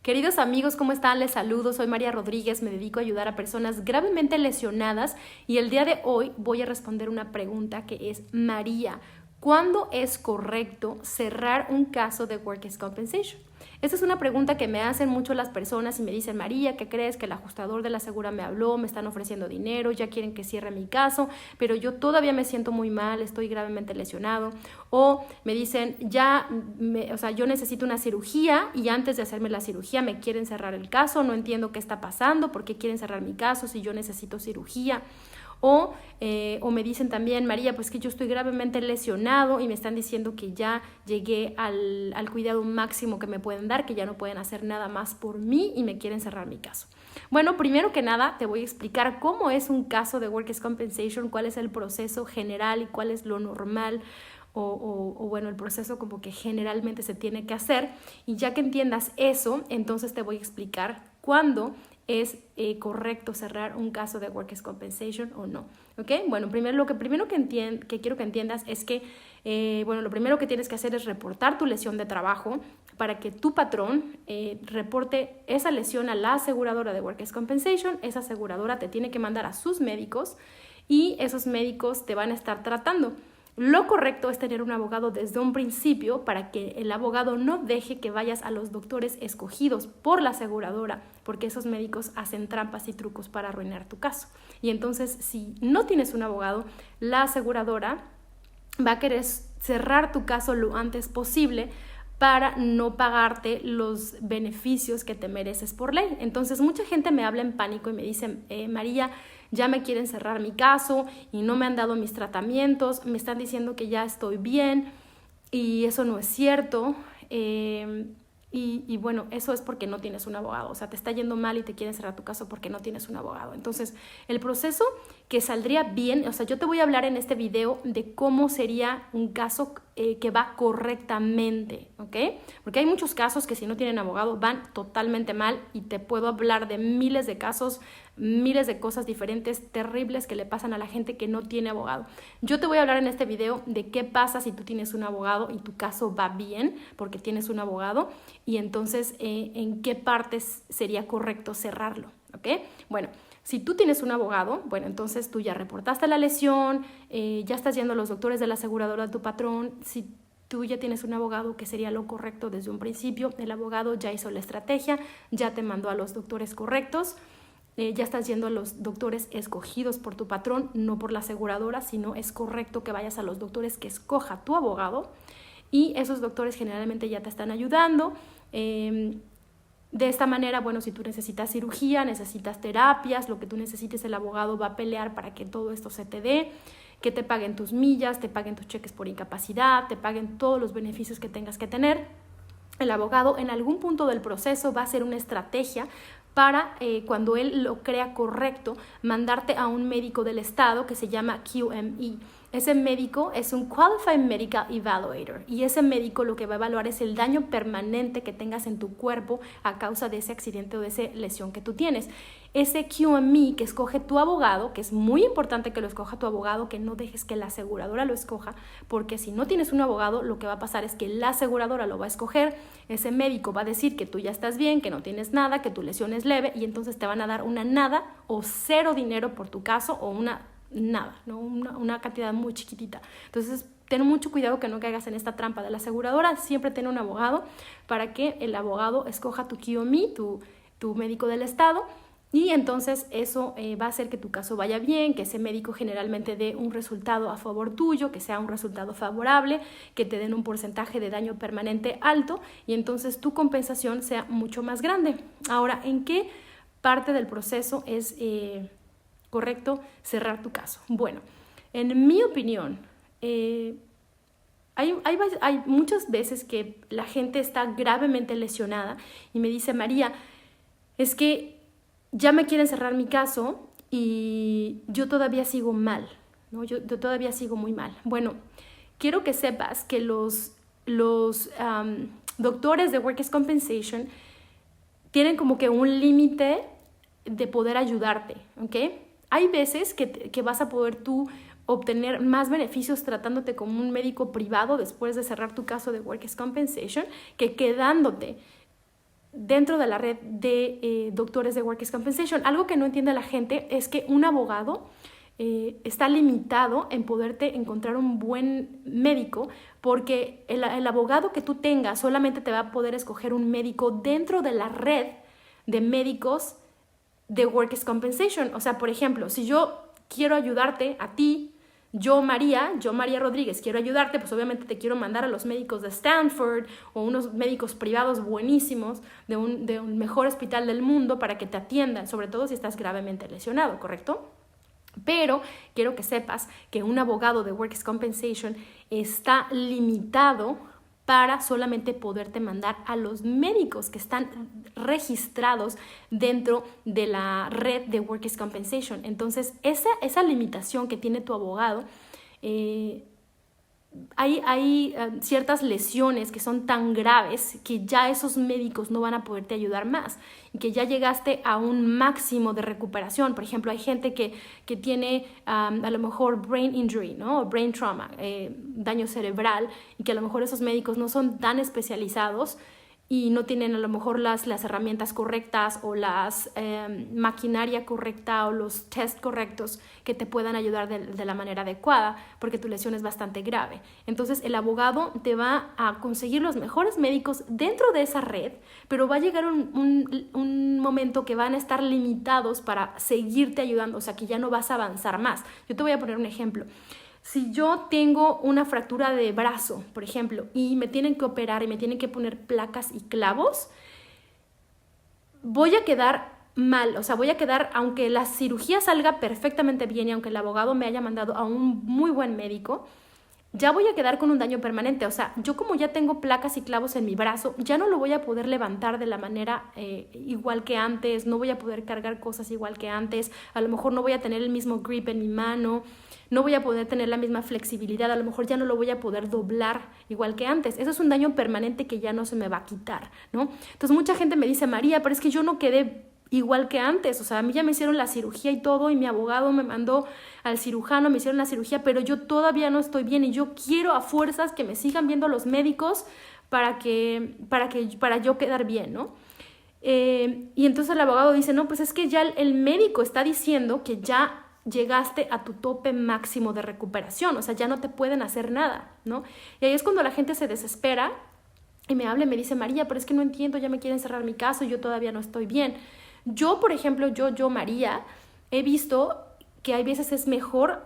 Queridos amigos, ¿cómo están? Les saludo, soy María Rodríguez, me dedico a ayudar a personas gravemente lesionadas y el día de hoy voy a responder una pregunta que es, María, ¿cuándo es correcto cerrar un caso de Workers' Compensation? Esta es una pregunta que me hacen mucho las personas y me dicen, María, ¿qué crees? Que el ajustador de la Asegura me habló, me están ofreciendo dinero, ya quieren que cierre mi caso, pero yo todavía me siento muy mal, estoy gravemente lesionado. O me dicen, yo necesito una cirugía y antes de hacerme la cirugía me quieren cerrar el caso, no entiendo qué está pasando, por qué quieren cerrar mi caso si yo necesito cirugía. O me dicen también, María, pues que yo estoy gravemente lesionado y me están diciendo que ya llegué al cuidado máximo que me pueden dar, que ya no pueden hacer nada más por mí y me quieren cerrar mi caso. Bueno, primero que nada te voy a explicar cómo es un caso de Workers' Compensation, cuál es el proceso general y cuál es lo normal bueno, el proceso como que generalmente se tiene que hacer. Y ya que entiendas eso, entonces te voy a explicar cuándo es correcto cerrar un caso de Workers' Compensation o no. ¿Ok? Bueno, lo primero que quiero que entiendas es que, lo primero que tienes que hacer es reportar tu lesión de trabajo para que tu patrón reporte esa lesión a la aseguradora de Workers' Compensation. Esa aseguradora te tiene que mandar a sus médicos y esos médicos te van a estar tratando. Lo correcto es tener un abogado desde un principio para que el abogado no deje que vayas a los doctores escogidos por la aseguradora, porque esos médicos hacen trampas y trucos para arruinar tu caso. Y entonces, si no tienes un abogado, la aseguradora va a querer cerrar tu caso lo antes posible para no pagarte los beneficios que te mereces por ley. Entonces, mucha gente me habla en pánico y me dice, María, ya me quieren cerrar mi caso y no me han dado mis tratamientos, me están diciendo que ya estoy bien y eso no es cierto. Y bueno, eso es porque no tienes un abogado, o sea, te está yendo mal y te quieren cerrar tu caso porque no tienes un abogado. Entonces, el proceso que saldría bien, o sea, yo te voy a hablar en este video de cómo sería un caso que va correctamente, ¿ok? Porque hay muchos casos que si no tienen abogado van totalmente mal y te puedo hablar de miles de casos, miles de cosas diferentes, terribles que le pasan a la gente que no tiene abogado. Yo te voy a hablar en este video de qué pasa si tú tienes un abogado y tu caso va bien porque tienes un abogado y entonces en qué partes sería correcto cerrarlo, ¿ok? Bueno, si tú tienes un abogado, bueno, entonces tú ya reportaste la lesión, ya estás yendo a los doctores de la aseguradora de tu patrón. Si tú ya tienes un abogado, que sería lo correcto desde un principio, el abogado ya hizo la estrategia, ya te mandó a los doctores correctos, ya estás yendo a los doctores escogidos por tu patrón, no por la aseguradora, sino es correcto que vayas a los doctores que escoja tu abogado y esos doctores generalmente ya te están ayudando. De esta manera, bueno, si tú necesitas cirugía, necesitas terapias, lo que tú necesites, el abogado va a pelear para que todo esto se te dé, que te paguen tus millas, te paguen tus cheques por incapacidad, te paguen todos los beneficios que tengas que tener. El abogado en algún punto del proceso va a hacer una estrategia para, cuando él lo crea correcto, mandarte a un médico del estado que se llama QME. Ese médico es un Qualified Medical Evaluator y ese médico lo que va a evaluar es el daño permanente que tengas en tu cuerpo a causa de ese accidente o de esa lesión que tú tienes. Ese QME que escoge tu abogado, que es muy importante que lo escoja tu abogado, que no dejes que la aseguradora lo escoja, porque si no tienes un abogado, lo que va a pasar es que la aseguradora lo va a escoger, ese médico va a decir que tú ya estás bien, que no tienes nada, que tu lesión es leve y entonces te van a dar una nada o cero dinero por tu caso o nada, ¿no? Una cantidad muy chiquitita. Entonces, ten mucho cuidado que no caigas en esta trampa de la aseguradora. Siempre ten un abogado para que el abogado escoja tu QME, tu médico del estado, y entonces eso va a hacer que tu caso vaya bien, que ese médico generalmente dé un resultado a favor tuyo, que sea un resultado favorable, que te den un porcentaje de daño permanente alto y entonces tu compensación sea mucho más grande. Ahora, ¿en qué parte del proceso es correcto cerrar tu caso? Bueno, en mi opinión, hay muchas veces que la gente está gravemente lesionada y me dice, María, es que ya me quieren cerrar mi caso y yo todavía sigo mal, ¿no? Yo todavía sigo muy mal. Bueno, quiero que sepas que los doctores de Workers' Compensation tienen como que un límite de poder ayudarte, ¿ok? Hay veces que vas a poder tú obtener más beneficios tratándote como un médico privado después de cerrar tu caso de Workers' Compensation que quedándote dentro de la red de doctores de Workers' Compensation. Algo que no entiende la gente es que un abogado está limitado en poderte encontrar un buen médico, porque el abogado que tú tengas solamente te va a poder escoger un médico dentro de la red de médicos de Workers' Compensation. O sea, por ejemplo, si yo quiero ayudarte a ti, yo María Rodríguez, quiero ayudarte, pues obviamente te quiero mandar a los médicos de Stanford o unos médicos privados buenísimos de un mejor hospital del mundo para que te atiendan, sobre todo si estás gravemente lesionado, ¿correcto? Pero quiero que sepas que un abogado de Workers' Compensation está limitado para solamente poderte mandar a los médicos que están registrados dentro de la red de Workers' Compensation. Entonces, esa limitación que tiene tu abogado, hay ciertas lesiones que son tan graves que ya esos médicos no van a poderte ayudar más y que ya llegaste a un máximo de recuperación. Por ejemplo, hay gente que tiene a lo mejor brain injury, ¿no? O brain trauma, daño cerebral, y que a lo mejor esos médicos no son tan especializados y no tienen a lo mejor las herramientas correctas o las maquinaria correcta o los test correctos que te puedan ayudar de la manera adecuada, porque tu lesión es bastante grave. Entonces el abogado te va a conseguir los mejores médicos dentro de esa red, pero va a llegar un momento que van a estar limitados para seguirte ayudando, o sea que ya no vas a avanzar más. Yo te voy a poner un ejemplo. Si yo tengo una fractura de brazo, por ejemplo, y me tienen que operar y me tienen que poner placas y clavos, voy a quedar mal, o sea, voy a quedar, aunque la cirugía salga perfectamente bien y aunque el abogado me haya mandado a un muy buen médico, ya voy a quedar con un daño permanente. O sea, yo como ya tengo placas y clavos en mi brazo, ya no lo voy a poder levantar de la manera igual que antes, no voy a poder cargar cosas igual que antes, a lo mejor no voy a tener el mismo grip en mi mano, no voy a poder tener la misma flexibilidad, a lo mejor ya no lo voy a poder doblar igual que antes. Eso es un daño permanente que ya no se me va a quitar, ¿no? Entonces mucha gente me dice, María, pero es que yo no quedé igual que antes, o sea, a mí ya me hicieron la cirugía y todo, y mi abogado me mandó al cirujano, me hicieron la cirugía, pero yo todavía no estoy bien y yo quiero a fuerzas que me sigan viendo los médicos para yo quedar bien, ¿no? Y entonces el abogado dice, no, pues es que ya el médico está diciendo que ya llegaste a tu tope máximo de recuperación, o sea, ya no te pueden hacer nada, ¿no? Y ahí es cuando la gente se desespera y me habla y me dice, María, pero es que no entiendo, ya me quieren cerrar mi caso y yo todavía no estoy bien. Yo, por ejemplo, María, he visto que hay veces es mejor,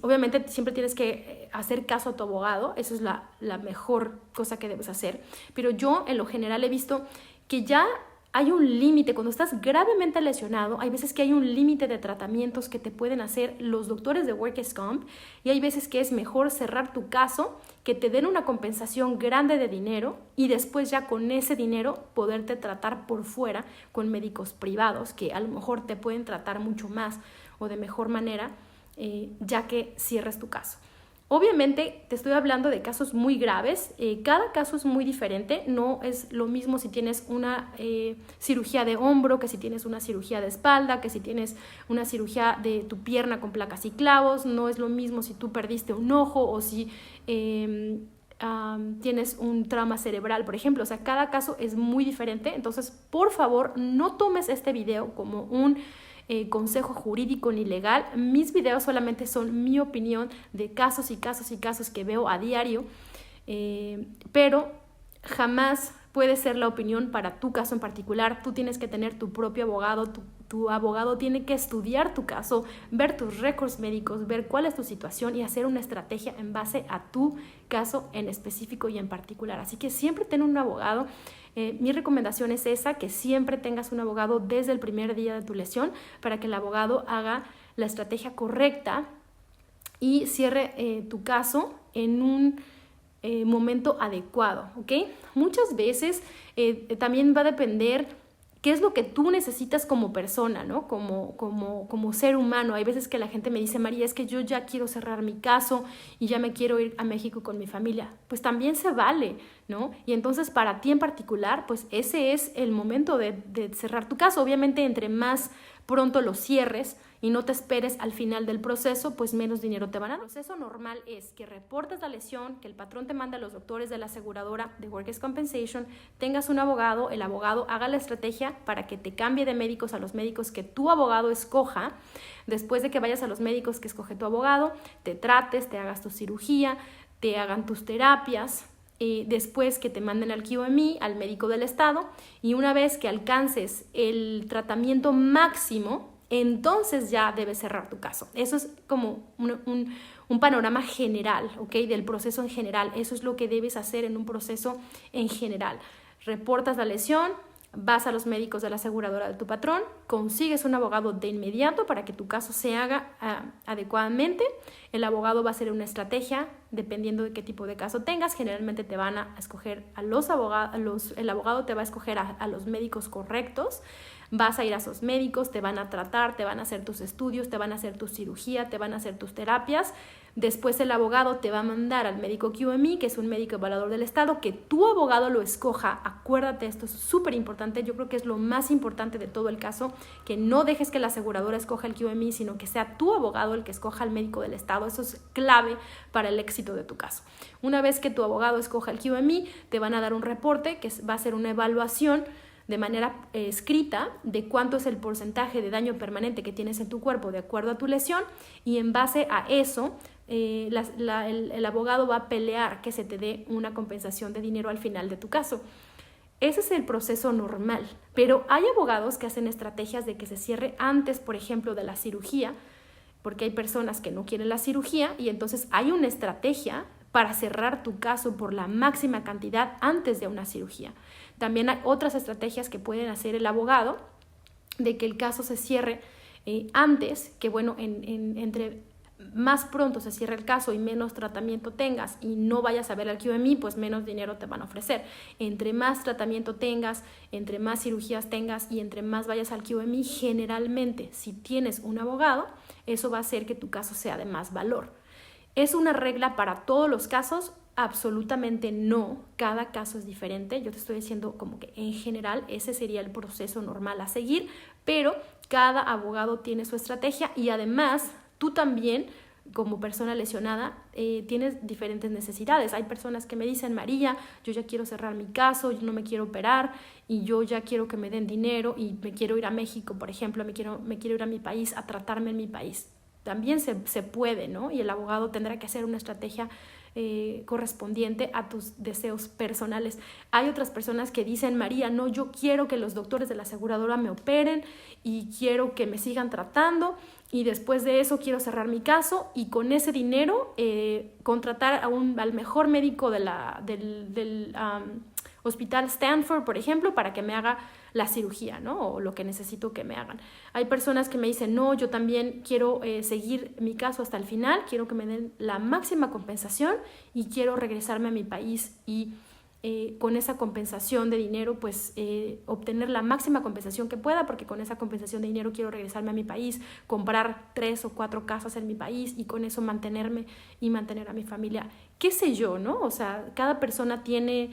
obviamente siempre tienes que hacer caso a tu abogado, eso es la mejor cosa que debes hacer, pero yo en lo general he visto que ya hay un límite, cuando estás gravemente lesionado, hay veces que hay un límite de tratamientos que te pueden hacer los doctores de Workers' Comp y hay veces que es mejor cerrar tu caso, que te den una compensación grande de dinero y después ya con ese dinero poderte tratar por fuera con médicos privados que a lo mejor te pueden tratar mucho más o de mejor manera ya que cierres tu caso. Obviamente te estoy hablando de casos muy graves, cada caso es muy diferente, no es lo mismo si tienes una cirugía de hombro que si tienes una cirugía de espalda, que si tienes una cirugía de tu pierna con placas y clavos, no es lo mismo si tú perdiste un ojo o si tienes un trauma cerebral, por ejemplo. O sea, cada caso es muy diferente, entonces por favor no tomes este video como un consejo jurídico ni legal. Mis videos solamente son mi opinión de casos y casos y casos que veo a diario, pero jamás puede ser la opinión para tu caso en particular. Tú tienes que tener tu propio abogado, tu abogado tiene que estudiar tu caso, ver tus récords médicos, ver cuál es tu situación y hacer una estrategia en base a tu caso en específico y en particular. Así que siempre ten un abogado. Mi recomendación es esa, que siempre tengas un abogado desde el primer día de tu lesión para que el abogado haga la estrategia correcta y cierre tu caso en un momento adecuado, ¿ok? Muchas veces también va a depender qué es lo que tú necesitas como persona, ¿no? Como ser humano. Hay veces que la gente me dice, María, es que yo ya quiero cerrar mi caso y ya me quiero ir a México con mi familia. Pues también se vale. ¿no? Y entonces para ti en particular, pues ese es el momento de cerrar tu caso. Obviamente entre más pronto lo cierres y no te esperes al final del proceso, pues menos dinero te van a dar. El proceso normal es que reportes la lesión, que el patrón te mande a los doctores de la aseguradora de Workers' Compensation, tengas un abogado, el abogado haga la estrategia para que te cambie de médicos a los médicos que tu abogado escoja. Después de que vayas a los médicos que escoge tu abogado, te trates, te hagas tu cirugía, te hagan tus terapias, después que te manden al QME, al médico del estado, y una vez que alcances el tratamiento máximo, entonces ya debes cerrar tu caso. Eso es como un panorama general, ¿ok? Del proceso en general. Eso es lo que debes hacer en un proceso en general. Reportas la lesión, vas a los médicos de la aseguradora de tu patrón, consigues un abogado de inmediato para que tu caso se haga adecuadamente. El abogado va a hacer una estrategia dependiendo de qué tipo de caso tengas. Generalmente te van a escoger a los abogados, el abogado te va a escoger a los médicos correctos. Vas a ir a esos médicos, te van a tratar, te van a hacer tus estudios, te van a hacer tu cirugía, te van a hacer tus terapias. Después el abogado te va a mandar al médico QME, que es un médico evaluador del estado, que tu abogado lo escoja. Acuérdate, esto es súper importante. Yo creo que es lo más importante de todo el caso, que no dejes que la aseguradora escoja el QME, sino que sea tu abogado el que escoja al médico del estado. Eso es clave para el éxito de tu caso. Una vez que tu abogado escoja el QME, te van a dar un reporte que va a ser una evaluación de manera escrita de cuánto es el porcentaje de daño permanente que tienes en tu cuerpo de acuerdo a tu lesión, y en base a eso el abogado va a pelear que se te dé una compensación de dinero al final de tu caso. Ese es el proceso normal, pero hay abogados que hacen estrategias de que se cierre antes, por ejemplo, de la cirugía, porque hay personas que no quieren la cirugía y entonces hay una estrategia para cerrar tu caso por la máxima cantidad antes de una cirugía. También hay otras estrategias que pueden hacer el abogado de que el caso se cierre antes, que bueno, entre más pronto se cierre el caso y menos tratamiento tengas y no vayas a ver al QME, pues menos dinero te van a ofrecer. Entre más tratamiento tengas, entre más cirugías tengas y entre más vayas al QME, generalmente, si tienes un abogado, eso va a hacer que tu caso sea de más valor. ¿Es una regla para todos los casos? Absolutamente no. Cada caso es diferente. Yo te estoy diciendo como que en general ese sería el proceso normal a seguir, pero cada abogado tiene su estrategia y además tú también, como persona lesionada, tienes diferentes necesidades. Hay personas que me dicen, María, yo ya quiero cerrar mi caso, yo no me quiero operar y yo ya quiero que me den dinero y me quiero ir a México, por ejemplo, me quiero ir a mi país a tratarme en mi país. También se puede, ¿no? Y el abogado tendrá que hacer una estrategia correspondiente a tus deseos personales. Hay otras personas que dicen, María, no, yo quiero que los doctores de la aseguradora me operen y quiero que me sigan tratando y después de eso quiero cerrar mi caso y con ese dinero contratar al mejor médico del Hospital Stanford, por ejemplo, para que me haga la cirugía, ¿no? O lo que necesito que me hagan. Hay personas que me dicen, no, yo también quiero seguir mi caso hasta el final, quiero que me den la máxima compensación y quiero regresarme a mi país y con esa compensación de dinero, pues obtener la máxima compensación que pueda, porque con esa compensación de dinero quiero regresarme a mi país, comprar 3 o 4 casas en mi país y con eso mantenerme y mantener a mi familia. ¿Qué sé yo, no? O sea, cada persona tiene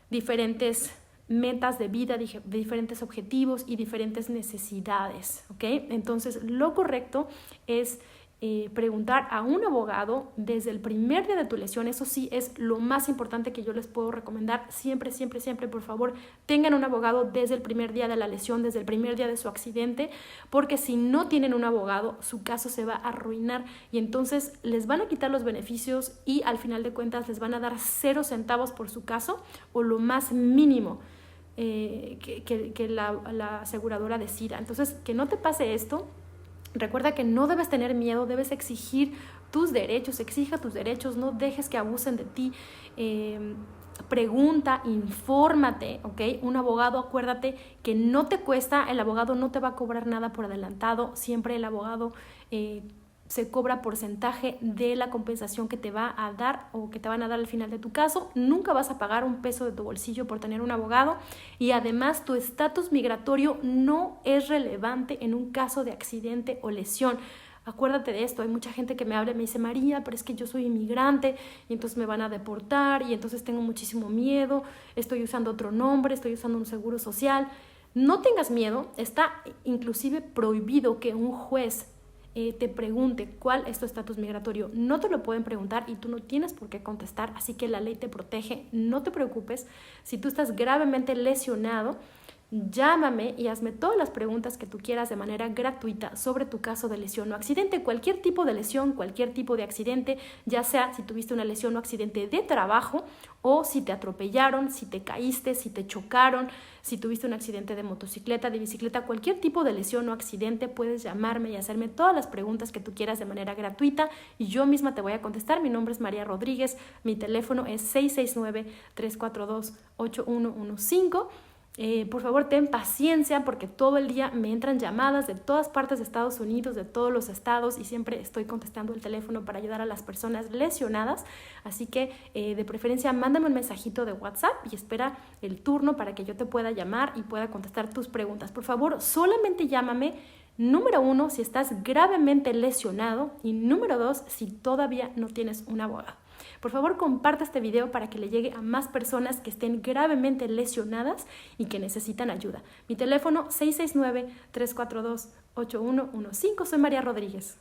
diferentes metas de vida, diferentes objetivos y diferentes necesidades, ¿ok? Entonces, lo correcto es preguntar a un abogado desde el primer día de tu lesión. Eso sí es lo más importante que yo les puedo recomendar. Siempre, siempre, siempre, por favor, tengan un abogado desde el primer día de la lesión, desde el primer día de su accidente, porque si no tienen un abogado, su caso se va a arruinar y entonces les van a quitar los beneficios y al final de cuentas les van a dar 0 centavos por su caso o lo más mínimo que la aseguradora decida. Entonces, que no te pase esto. Recuerda que no debes tener miedo, debes exigir tus derechos, exija tus derechos, no dejes que abusen de ti, pregunta, infórmate, ¿ok? Un abogado, acuérdate que no te cuesta, el abogado no te va a cobrar nada por adelantado, siempre el abogado se cobra porcentaje de la compensación que te va a dar o que te van a dar al final de tu caso. Nunca vas a pagar un peso de tu bolsillo por tener un abogado y además tu estatus migratorio no es relevante en un caso de accidente o lesión. Acuérdate de esto, hay mucha gente que me habla y me dice, María, pero es que yo soy inmigrante y entonces me van a deportar y entonces tengo muchísimo miedo, estoy usando otro nombre, estoy usando un seguro social. No tengas miedo, está inclusive prohibido que un juez te pregunte cuál es tu estatus migratorio. No te lo pueden preguntar y tú no tienes por qué contestar, así que la ley te protege, no te preocupes. Si tú estás gravemente lesionado, llámame y hazme todas las preguntas que tú quieras de manera gratuita sobre tu caso de lesión o accidente, cualquier tipo de lesión, cualquier tipo de accidente, ya sea si tuviste una lesión o accidente de trabajo o si te atropellaron, si te caíste, si te chocaron, si tuviste un accidente de motocicleta, de bicicleta, cualquier tipo de lesión o accidente, puedes llamarme y hacerme todas las preguntas que tú quieras de manera gratuita y yo misma te voy a contestar. Mi nombre es María Rodríguez, mi teléfono es 669-342-8115. Por favor, ten paciencia porque todo el día me entran llamadas de todas partes de Estados Unidos, de todos los estados y siempre estoy contestando el teléfono para ayudar a las personas lesionadas. Así que de preferencia mándame un mensajito de WhatsApp y espera el turno para que yo te pueda llamar y pueda contestar tus preguntas. Por favor, solamente llámame. Número 1, si estás gravemente lesionado y número 2, si todavía no tienes un abogado. Por favor, comparte este video para que le llegue a más personas que estén gravemente lesionadas y que necesitan ayuda. Mi teléfono 669-342-8115. Soy María Rodríguez.